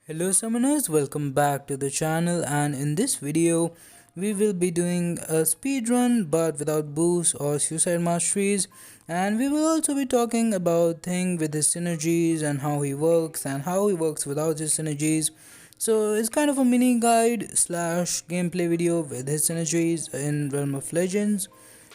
Hello summoners, welcome back to the channel, and in this video we will be doing a speed run but without boosts or suicide masteries, and we will also be talking about thing with his synergies and how he works without his synergies. So it's kind of a mini guide slash gameplay video with his synergies in Realm of Legends.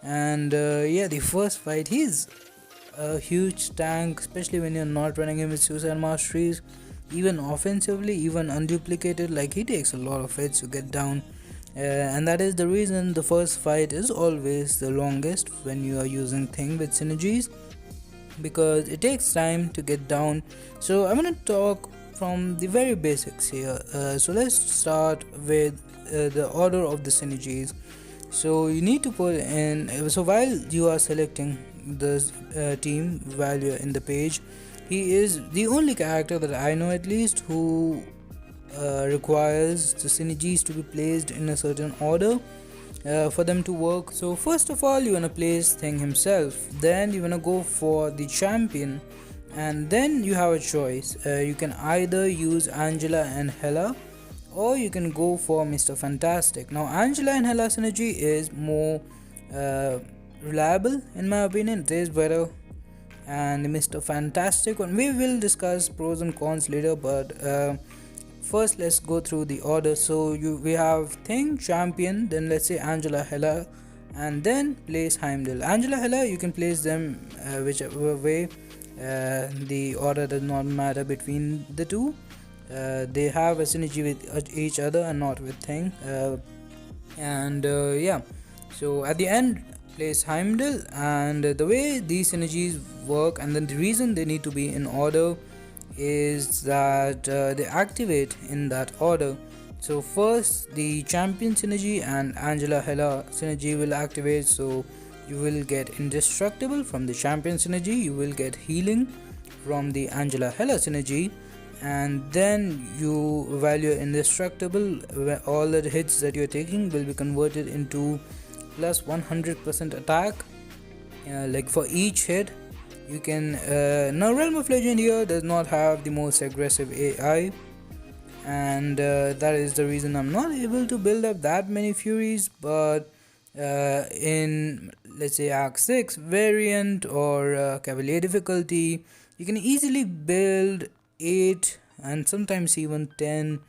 And yeah, the first fight, he's a huge tank, especially when you're not running him with suicide masteries. Even offensively, even unduplicated, like he takes a lot of hits to get down, and that is the reason the first fight is always the longest when you are using thing with synergies, because it takes time to get down. So I'm gonna talk from the very basics here. So let's start with the order of the synergies. So you need to put in, so while you are selecting the team while you're in the page, he is the only character that I know at least who requires the synergies to be placed in a certain order for them to work. So first of all, you wanna place Thing himself, then you wanna go for the champion, and then you have a choice. You can either use Angela and Hela, or you can go for Mr. Fantastic. Now Angela and Hela synergy is more reliable in my opinion. It is better. And Mr. Fantastic one, we will discuss pros and cons later, but first let's go through the order. So we have Thing, champion, then let's say Angela, Hela, and then place Heimdall. Angela, Hela, you can place them whichever way. The order does not matter between the two. They have a synergy with each other and not with Thing. Yeah, so at the end, place Heimdall. And the way these synergies work, and then the reason they need to be in order, is that they activate in that order. So first the champion synergy and Angela Hela synergy will activate, so you will get indestructible from the champion synergy, you will get healing from the Angela Hela synergy, and then you value indestructible, where all the hits that you're taking will be converted into plus 100% attack, like for each hit. You can now Realm of Legend here does not have the most aggressive AI, and that is the reason I'm not able to build up that many Furies. But in, let's say, Arc 6 variant or Cavalier difficulty, you can easily build 8 and sometimes even 10.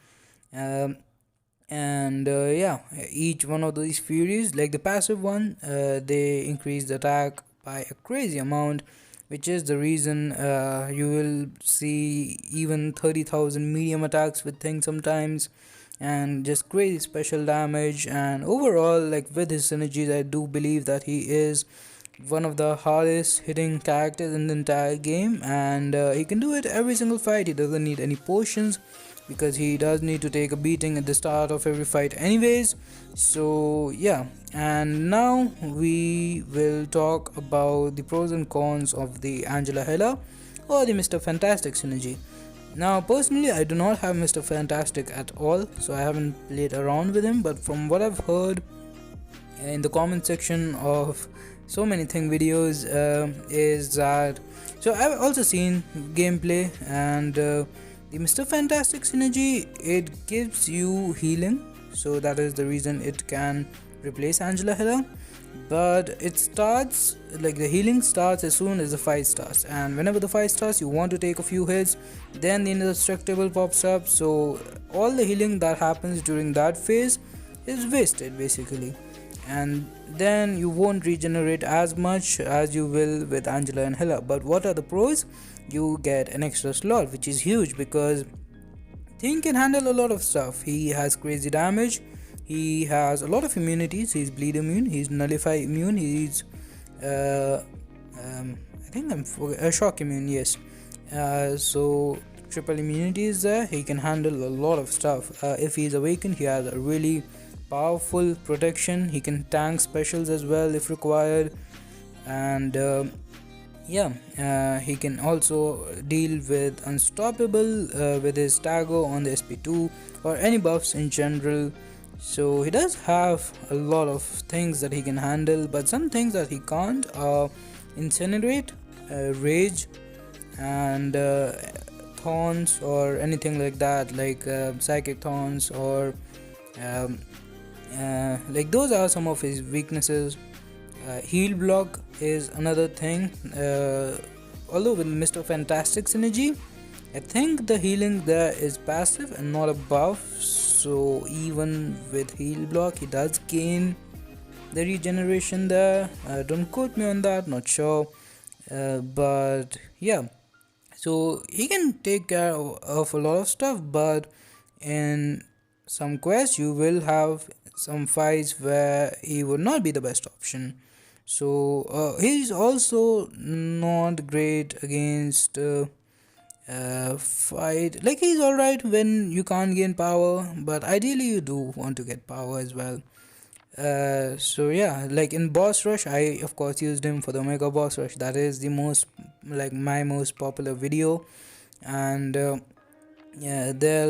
Yeah, each one of these Furies, like the passive one, they increase the attack by a crazy amount, which is the reason you will see even 30,000 medium attacks with things sometimes, and just crazy special damage. And overall, like with his synergies, I do believe that he is one of the hardest hitting characters in the entire game, and he can do it every single fight. He doesn't need any potions, because he does need to take a beating at the start of every fight anyways. So yeah, and now we will talk about the pros and cons of the Angela Hela or the Mr. Fantastic synergy. Now personally, I do not have Mr. Fantastic at all, so I haven't played around with him, but from what I've heard in the comment section of so many thing videos, is that, so I've also seen gameplay, and the Mr. Fantastic synergy, it gives you healing, so that is the reason it can replace Angela Hela. But it starts, like the healing starts as soon as the fight starts, and whenever the fight starts you want to take a few hits, then the indestructible pops up, so all the healing that happens during that phase is wasted basically, and then you won't regenerate as much as you will with Angela and Hela. But what are the pros? You get an extra slot, which is huge, because Thing can handle a lot of stuff. He has crazy damage, he has a lot of immunities, he's bleed immune, he's nullify immune, he's I think shock immune, yes. So triple immunity is there. He can handle a lot of stuff. If he's awakened, he has a really powerful protection. He can tank specials as well if required, and he can also deal with unstoppable with his stagger on the SP2 or any buffs in general. So he does have a lot of things that he can handle, but some things that he can't are incinerate, rage, and thorns or anything like that, like psychic thorns or um, like those are some of his weaknesses. Heal block is another thing. Although with Mr. Fantastic synergy, I think the healing there is passive and not a buff, so even with heal block he does gain the regeneration there. Don't quote me on that, not sure. But yeah, so he can take care of a lot of stuff, but in some quests you will have some fights where he would not be the best option. So he's also not great against fight. Like he's alright when you can't gain power, but ideally you do want to get power as well. So yeah, like in boss rush I of course used him for the omega boss rush. That is the most, like, my most popular video. And yeah, there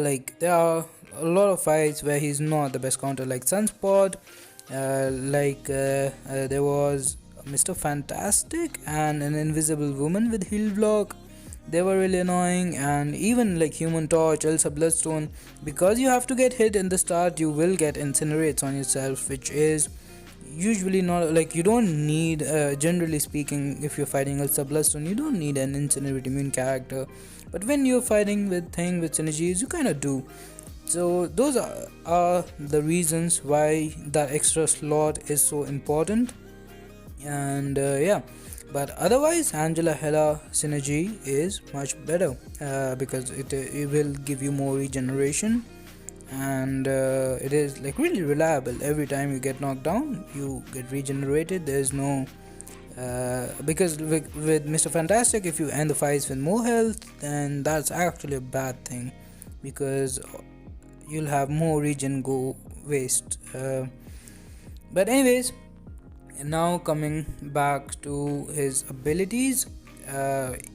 are a lot of fights where he's not the best counter, like Sunspot, there was Mr. Fantastic and an invisible woman with heal block. They were really annoying. And even like Human Torch, Elsa Bloodstone, because you have to get hit in the start, you will get incinerates on yourself, which is usually not, like, you don't need, generally speaking, if you're fighting Elsa Bloodstone, you don't need an incinerate immune character, but when you're fighting with synergies, you kind of do. So those are the reasons why that extra slot is so important. And yeah, but otherwise Angela Hela synergy is much better, because it will give you more regeneration. And it is like really reliable. Every time you get knocked down, you get regenerated. There's no because with Mr. Fantastic, if you end the fights with more health, then that's actually a bad thing, because you'll have more regen go waste. But anyways, now coming back to his abilities,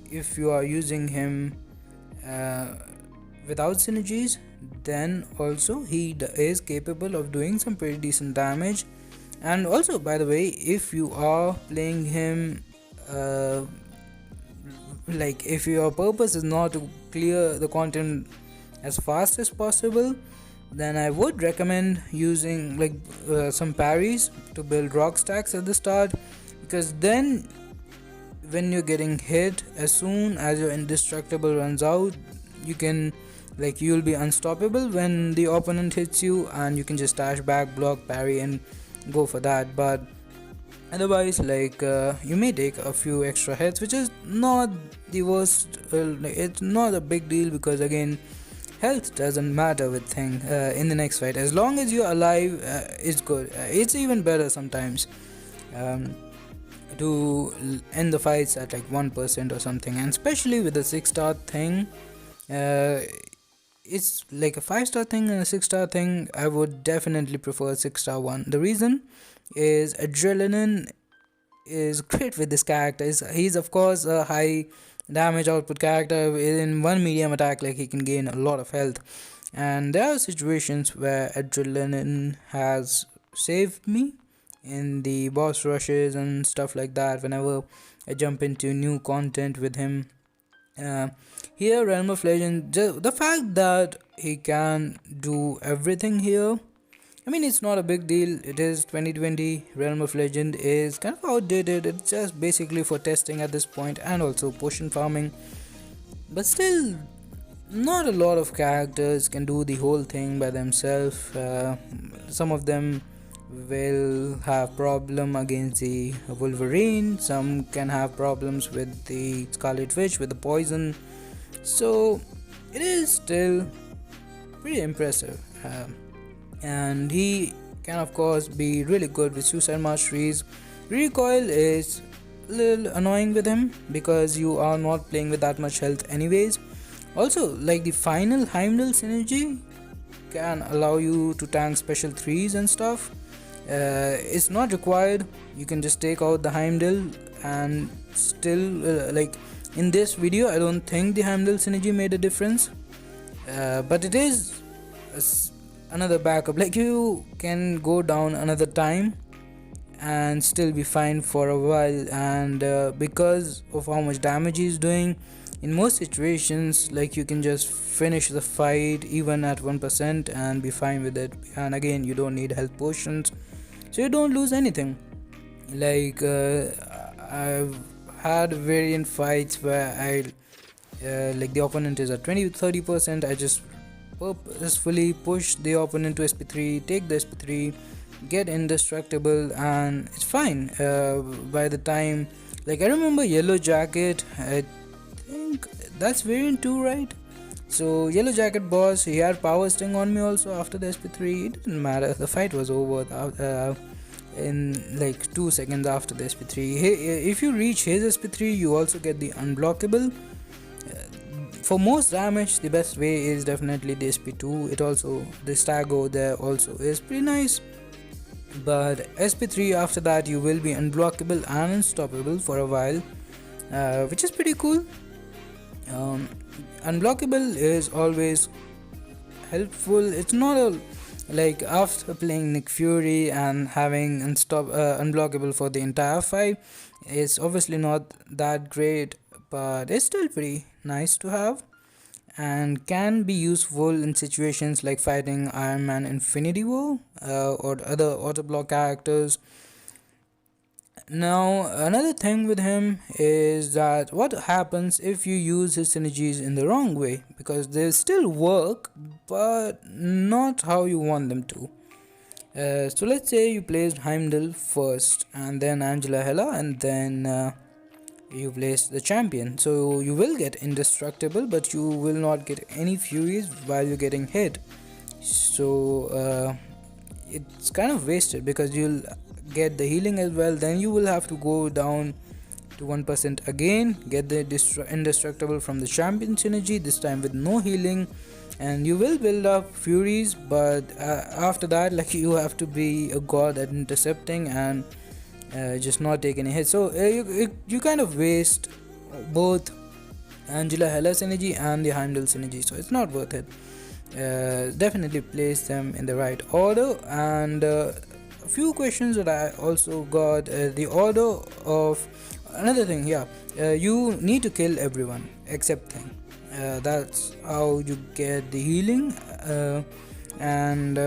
if you are using him without synergies, then also he is capable of doing some pretty decent damage. And also, by the way, if you are playing him like if your purpose is not to clear the content as fast as possible, then I would recommend using like some parries to build rock stacks at the start, because then when you're getting hit, as soon as your indestructible runs out, you can, like, you'll be unstoppable when the opponent hits you, and you can just dash back, block, parry, and go for that. But otherwise, like, you may take a few extra hits, which is not the worst. It's not a big deal, because again, health doesn't matter with thing in the next fight. As long as you're alive, it's good. It's even better sometimes to end the fights at like 1% or something. And especially with the 6-star thing, it's like a 5-star thing and a 6-star thing. I would definitely prefer 6-star one. The reason is adrenaline is great with this character. He's of course a high damage output character. In one medium attack, like, he can gain a lot of health, and there are situations where adrenaline has saved me in the boss rushes and stuff like that whenever I jump into new content with him. Here, Realm of Legend, the fact that he can do everything here, I mean, it's not a big deal. It is 2020. Realm of Legend is kind of outdated. It's just basically for testing at this point, and also potion farming. But still, not a lot of characters can do the whole thing by themselves. Some of them will have problem against the Wolverine. Some can have problems with the Scarlet Witch, with the poison. So it is still pretty impressive. And he can of course be really good with suicide masteries. Recoil is a little annoying with him, because you are not playing with that much health anyways. Also, like, the final Heimdall synergy can allow you to tank special 3s and stuff. It's not required. You can just take out the Heimdall, and still like in this video I don't think the Heimdall synergy made a difference, but it is another backup. Like, you can go down another time and still be fine for a while, and because of how much damage he's doing, in most situations, like, you can just finish the fight even at 1% and be fine with it. And again, you don't need health potions, so you don't lose anything. Like, I've had variant fights where like, the opponent is at 20-30%. I just purposefully push the opponent to SP3, take the SP3, get indestructible, and it's fine. By the time, like, I remember Yellow Jacket, I think that's variant 2, right? So Yellow Jacket boss, he had power sting on me also after the SP3. It didn't matter, the fight was over in like 2 seconds after the SP3. If you reach his SP3, you also get the unblockable. For most damage, the best way is definitely the SP2. It also, the stagger there also is pretty nice. But SP3, after that, you will be unblockable and unstoppable for a while, which is pretty cool. Unblockable is always helpful. It's not a, like, after playing Nick Fury and having unblockable for the entire fight, it's obviously not that great, but it's still pretty nice to have, and can be useful in situations like fighting Iron Man Infinity War or other auto block characters. Now, another thing with him is that what happens if you use his synergies in the wrong way, because they still work but not how you want them to. So let's say you placed Heimdal first, and then Angela Hela, and then you place the champion. So you will get indestructible, but you will not get any furies while you're getting hit. So it's kind of wasted, because you'll get the healing as well. Then you will have to go down to 1% again, get the indestructible from the champion synergy, this time with no healing, and you will build up furies. But after that, like, you have to be a god at intercepting and just not take any hits. So you kind of waste both Angela Hela's synergy and the Heimdall synergy, so it's not worth it. Definitely place them in the right order. And a few questions that I also got, the order of another thing. You need to kill everyone except Thing. That's how you get the healing, and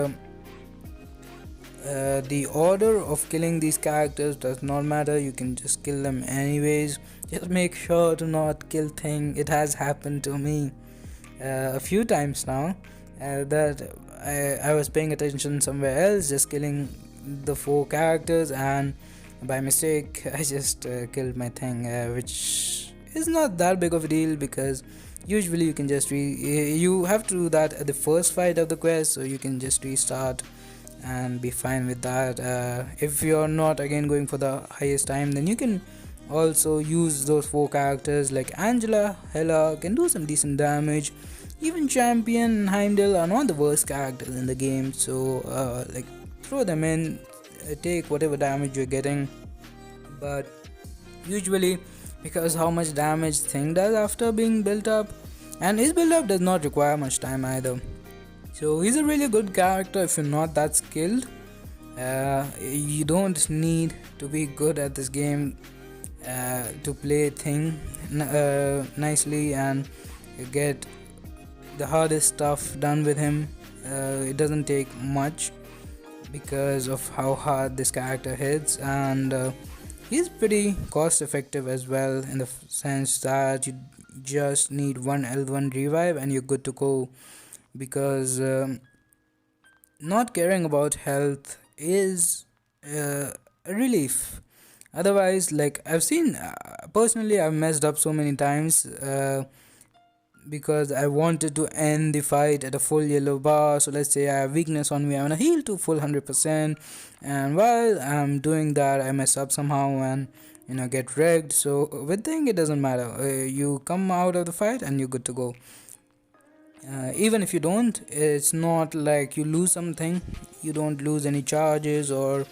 the order of killing these characters does not matter. You can just kill them anyways. Just make sure to not kill Thing. It has happened to me a few times now, that I was paying attention somewhere else, just killing the 4 characters, and by mistake I just killed my Thing, which is not that big of a deal, because usually you can just you have to do that at the first fight of the quest, so you can just restart and be fine with that. If you're not again going for the highest time, then you can also use those 4 characters. Like Angela Hela can do some decent damage. Even Champion and Heimdall are not the worst characters in the game, so like, throw them in, take whatever damage you're getting. But usually, because how much damage Thing does after being built up, and his build up does not require much time either, so he's a really good character if you're not that skilled. You don't need to be good at this game to play Thing nicely and get the hardest stuff done with him. It doesn't take much because of how hard this character hits, and he's pretty cost effective as well, in the sense that you just need one L1 revive and you're good to go, because not caring about health is a relief. Otherwise, like, I've seen, personally I've messed up so many times because I wanted to end the fight at a full yellow bar. So let's say I have weakness on me, I want to heal to full 100%, and while I'm doing that I mess up somehow and get wrecked. So with Thing, it doesn't matter, you come out of the fight and you're good to go. Even if you don't, it's not like you lose something. You don't lose any charges, or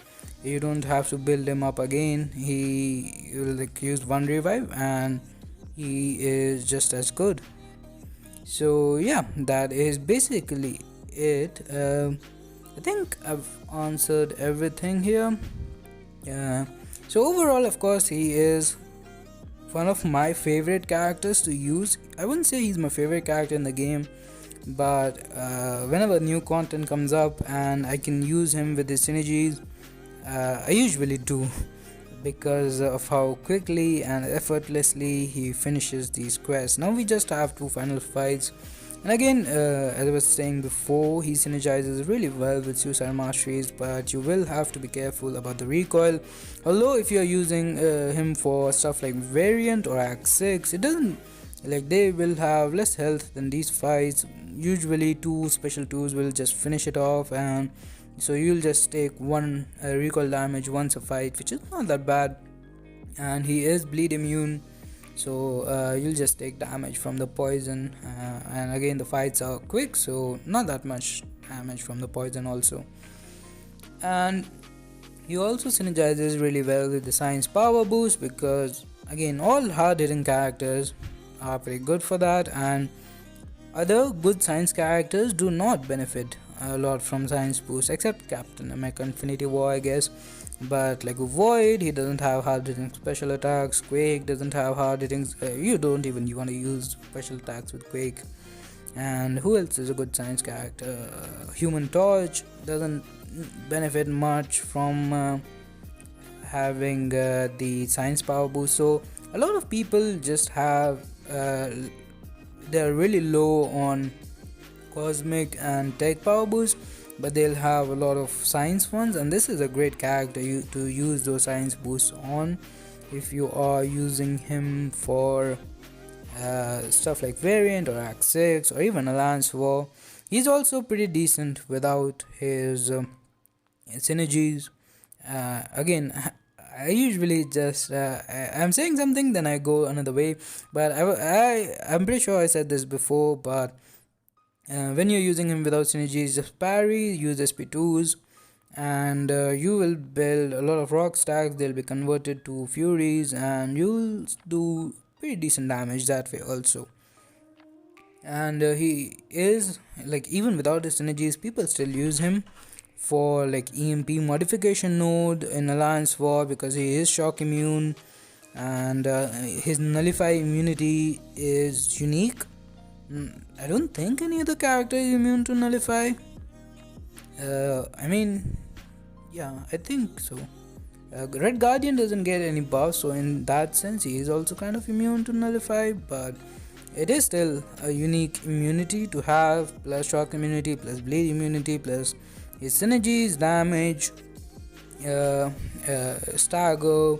you don't have to build him up again. He will use one revive and he is just as good. So yeah, that is basically it. I think I've answered everything here. So overall, of course, he is one of my favorite characters to use. I wouldn't say he's my favorite character in the game, but whenever new content comes up and I can use him with his synergies, I usually do, because of how quickly and effortlessly he finishes these quests. Now we just have 2 final fights, and again, as I was saying before, he synergizes really well with suicide masteries, but you will have to be careful about the recoil. Although if you're using him for stuff like variant or act 6, it doesn't, like, they will have less health than these fights. Usually 2 special 2s will just finish it off, and so you'll just take 1 recoil damage once a fight, which is not that bad. And he is bleed immune, so you'll just take damage from the poison, and again the fights are quick, so not that much damage from the poison also. And he also synergizes really well with the science power boost, because again all hard hitting characters are pretty good for that, and other good science characters do not benefit a lot from science boost, except Captain America Infinity War, I guess. But like Void, he doesn't have hard hitting special attacks. Quake doesn't have hard hitting, you don't even want to use special attacks with Quake. And who else is a good science character? Human Torch doesn't benefit much from having the science power boost. So a lot of people just have they're really low on cosmic and tech power boost, but they'll have a lot of science ones, and this is a great character to use those science boosts on if you are using him for stuff like variant or act 6 or even alliance war. He's also pretty decent without his synergies. Again, I usually just I'm saying something, then I go another way, but I'm pretty sure I said this before, but when you're using him without synergies, just parry, use SP2s, and you will build a lot of rock stacks. They'll be converted to furies, and you'll do pretty decent damage that way also. And he is, like, even without his synergies, people still use him for like EMP modification node in Alliance War, because he is shock immune, and his nullify immunity is unique. I don't think any other character is immune to nullify. I mean, yeah, I think so. Red Guardian doesn't get any buffs, so in that sense he is also kind of immune to nullify, but it is still a unique immunity to have, plus shock immunity, plus bleed immunity, plus his synergies, damage, stagger.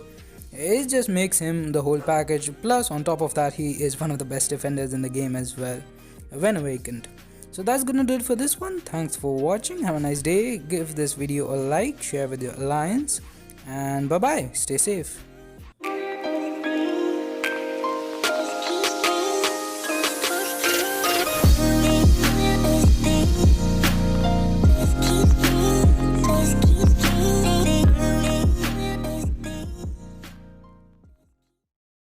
It just makes him the whole package. Plus on top of that, he is one of the best defenders in the game as well when awakened. So that's gonna do it for this one. Thanks for watching. Have a nice day. Give this video a like, share with your alliance, and bye bye. Stay safe.